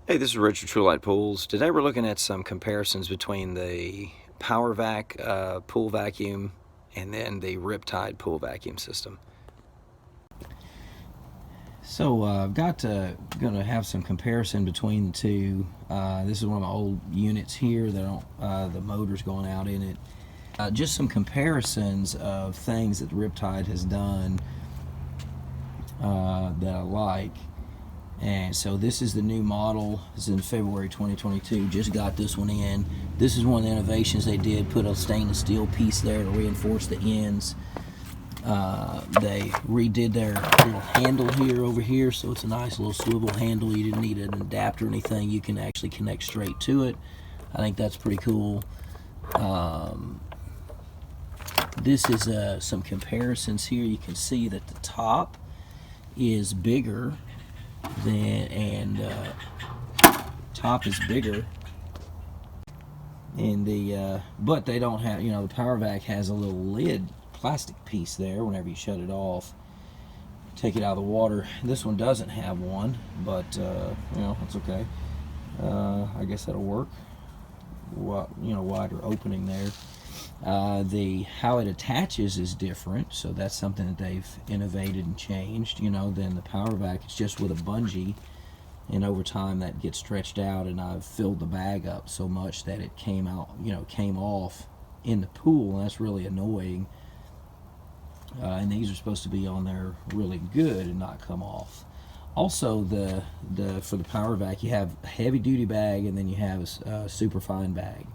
Hey, this is Rich with Riptide Pools. Today we're looking at some comparisons between the Power Vac pool vacuum and then the Riptide Pool Vacuum System. So I've got going to have some comparison between the two. This is one of my old units here that don't, the motor's going out in it. Just some comparisons of things that Riptide has done that I like. And so this is the new model. This is in February 2022. Just got this one in. This is one of the innovations they did. Put a stainless steel piece there to reinforce the ends. They redid their little handle here over here, so it's a nice little swivel handle. You didn't need an adapter or anything. You can actually connect straight to it. I think that's pretty cool. This is some comparisons here. You can see that the top is bigger top is bigger, and but they don't have, the Power Vac has a little lid plastic piece there. Whenever you shut it off, take it out of the water. This one doesn't have one, but it's okay. I guess that'll work. Wider opening there. How it attaches is different, so that's something that they've innovated and changed. Than the Power Vac, it's just with a bungee, and over time that gets stretched out, and I've filled the bag up so much that it came off in the pool, and that's really annoying. And these are supposed to be on there really good and not come off. Also, for the Power Vac, you have a heavy duty bag, and then you have a super fine bag.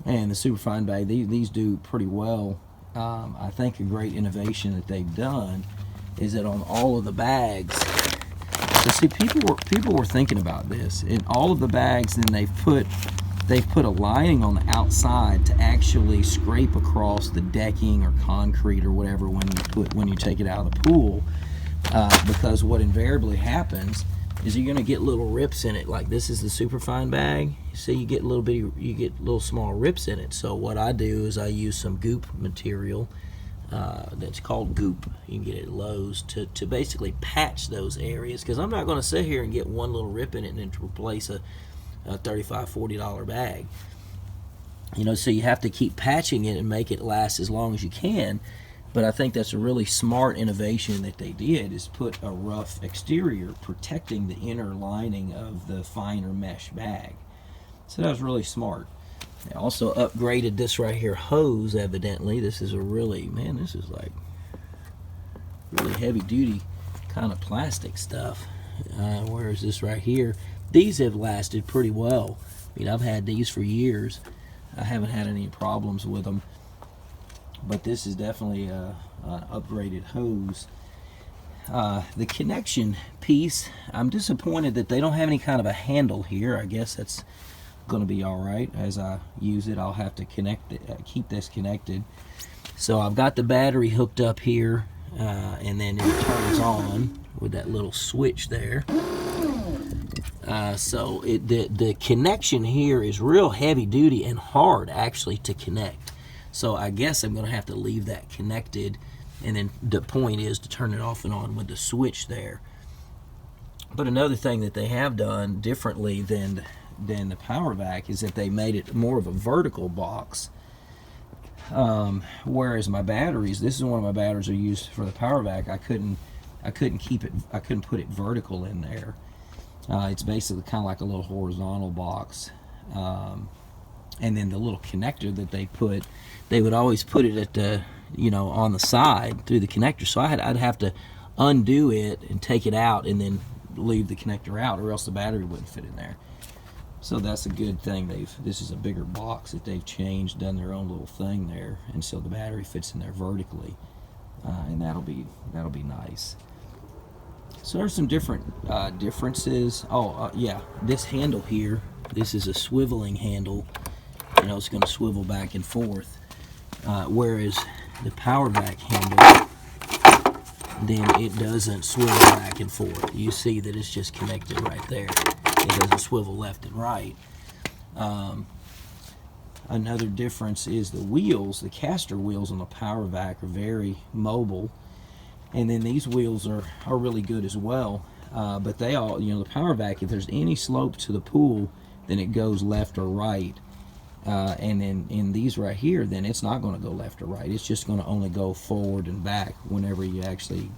And the super fine bag, these do pretty well. I think a great innovation that they've done is that on all of the bags, so see, people were thinking about this. In all of the bags, then they've put a lining on the outside to actually scrape across the decking or concrete or whatever when you take it out of the pool. Because what invariably happens is you're going to get little rips in it. Like this is the superfine bag. You see, you get little small rips in it. So what I do is I use some goop material that's called goop. You can get it at Lowe's to basically patch those areas, because I'm not going to sit here and get one little rip in it and then to replace a $35, $40 bag. So you have to keep patching it and make it last as long as you can. But I think that's a really smart innovation that they did, is put a rough exterior protecting the inner lining of the finer mesh bag. So that was really smart. They also upgraded this right here hose, evidently. This is this is like really heavy duty kind of plastic stuff. Whereas this right here, these have lasted pretty well. I've had these for years. I haven't had any problems with them. But this is definitely an upgraded hose. The connection piece, I'm disappointed that they don't have any kind of a handle here. I guess that's going to be all right. As I use it, I'll have to keep this connected. So I've got the battery hooked up here, and then it turns on with that little switch there. So the connection here is real heavy duty and hard actually to connect. So I guess I'm going to have to leave that connected, and then the point is to turn it off and on with the switch there. But another thing that they have done differently than the Power Vac is that they made it more of a vertical box. Whereas my batteries, this is one of my batteries I used for the Power Vac. I couldn't put it vertical in there. It's basically kind of like a little horizontal box. And then the little connector that they would always put it at the, on the side through the connector. So I'd have to undo it and take it out and then leave the connector out, or else the battery wouldn't fit in there. So that's a good thing. This is a bigger box that they've changed, done their own little thing there, and so the battery fits in there vertically, and that'll be nice. So there's some different differences. Yeah, this handle here, this is a swiveling handle. It's going to swivel back and forth, whereas the Power Vac handle, then it doesn't swivel back and forth. You see that it's just connected right there. It doesn't swivel left and right. Another difference is the wheels. The caster wheels on the Power Vac are very mobile, and then these wheels are really good as well. but they all, the Power Vac, if there's any slope to the pool, then it goes left or right. And then in these right here, then it's not going to go left or right. It's just going to only go forward and back whenever you actually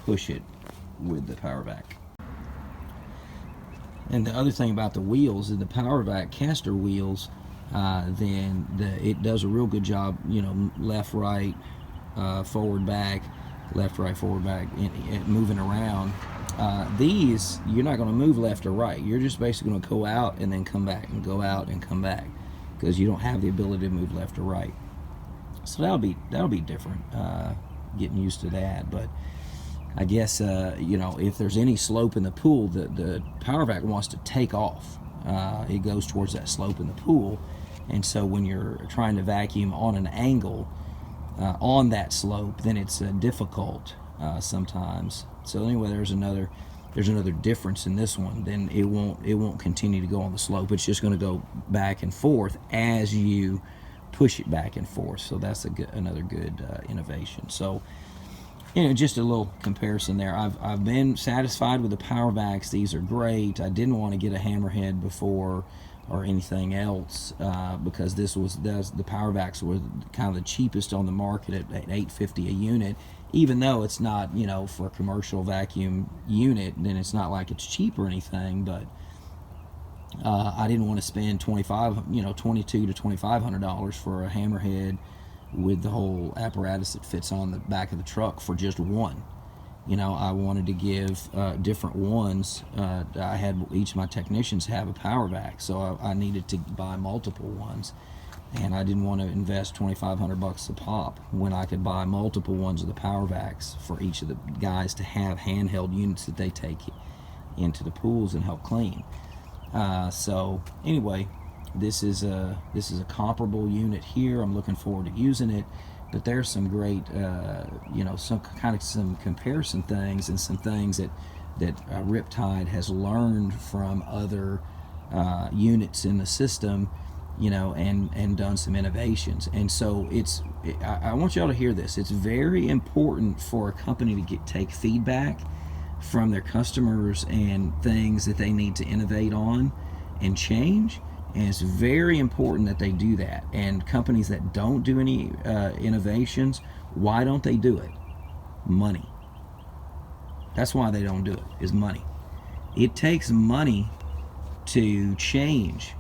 push it with the Power Vac. And the other thing about the wheels is the Power Vac caster wheels, then it does a real good job, left, right, forward, back, left, right, forward, back, and moving around. These, you're not going to move left or right. You're just basically going to go out and then come back and go out and come back, because you don't have the ability to move left or right. So that'll be different, getting used to that. But I guess if there's any slope in the pool, the Power Vac wants to take off. It goes towards that slope in the pool, and so when you're trying to vacuum on an angle on that slope, then it's difficult sometimes. So anyway, there's another difference in this one. Then it won't continue to go on the slope. It's just going to go back and forth as you push it back and forth. So that's another good innovation. So just a little comparison there. I've been satisfied with the Power Vacs. These are great. I didn't want to get a Hammerhead before or anything else, because the Power Vacs were kind of the cheapest on the market at $850 a unit. Even though it's not, for a commercial vacuum unit, then it's not like it's cheap or anything. But I didn't want to spend $2,200 to $2,500 for a Hammerhead with the whole apparatus that fits on the back of the truck for just one. I wanted to give different ones. I had each of my technicians have a Power Vac, so I needed to buy multiple ones, and I didn't want to invest $2,500 a pop when I could buy multiple ones of the Power Vacs for each of the guys to have handheld units that they take into the pools and help clean. So anyway, this is a comparable unit here. I'm looking forward to using it. But there's some great, some comparison things and some things that Riptide has learned from other units in the system, and done some innovations. And so I want y'all to hear this. It's very important for a company to take feedback from their customers and things that they need to innovate on and change. And it's very important that they do that. And companies that don't do any innovations, why don't they do it? Money. That's why they don't do it, is money. It takes money to change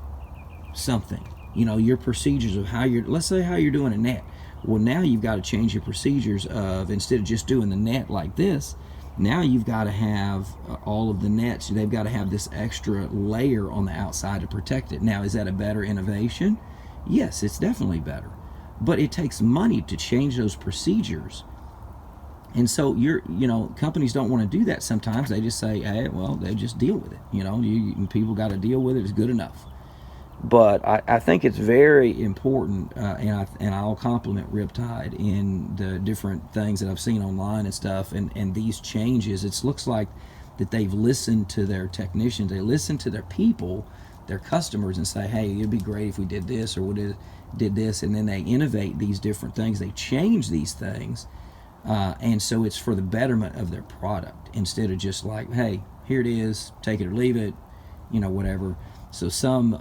something. Your procedures of let's say how you're doing a net. Well, now you've got to change your procedures of, instead of just doing the net like this, now you've got to have all of the nets. They've got to have this extra layer on the outside to protect it. Now, is that a better innovation? Yes, it's definitely better. But it takes money to change those procedures. And so companies don't want to do that sometimes. They just say, hey, well, they just deal with it. People got to deal with it. It's good enough. But I think it's very important, and I'll compliment Riptide in the different things that I've seen online and stuff, and these changes. It looks like that they've listened to their technicians, they listen to their people, their customers, and say, hey, it'd be great if we did this or we did this, and then they innovate these different things. They change these things, and so it's for the betterment of their product, instead of just like, hey, here it is, take it or leave it, whatever. So some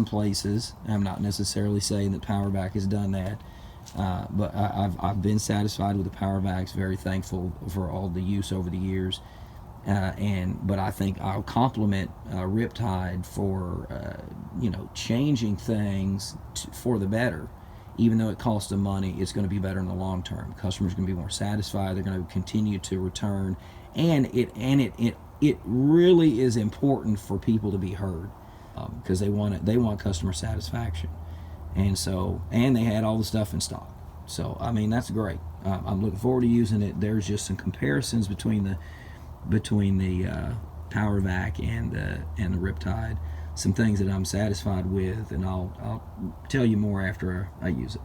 places, I'm not necessarily saying that Power Vac has done that, but I've been satisfied with the Power Vacs. Very thankful for all the use over the years, but I think I'll compliment Riptide for changing things for the better. Even though it costs them money, it's going to be better in the long term. Customers are going to be more satisfied. They're going to continue to return, and it really is important for people to be heard, because they want customer satisfaction, and they had all the stuff in stock. So that's great. I'm looking forward to using it. There's just some comparisons between the Power Vac and the Riptide. Some things that I'm satisfied with, and I'll tell you more after I use it.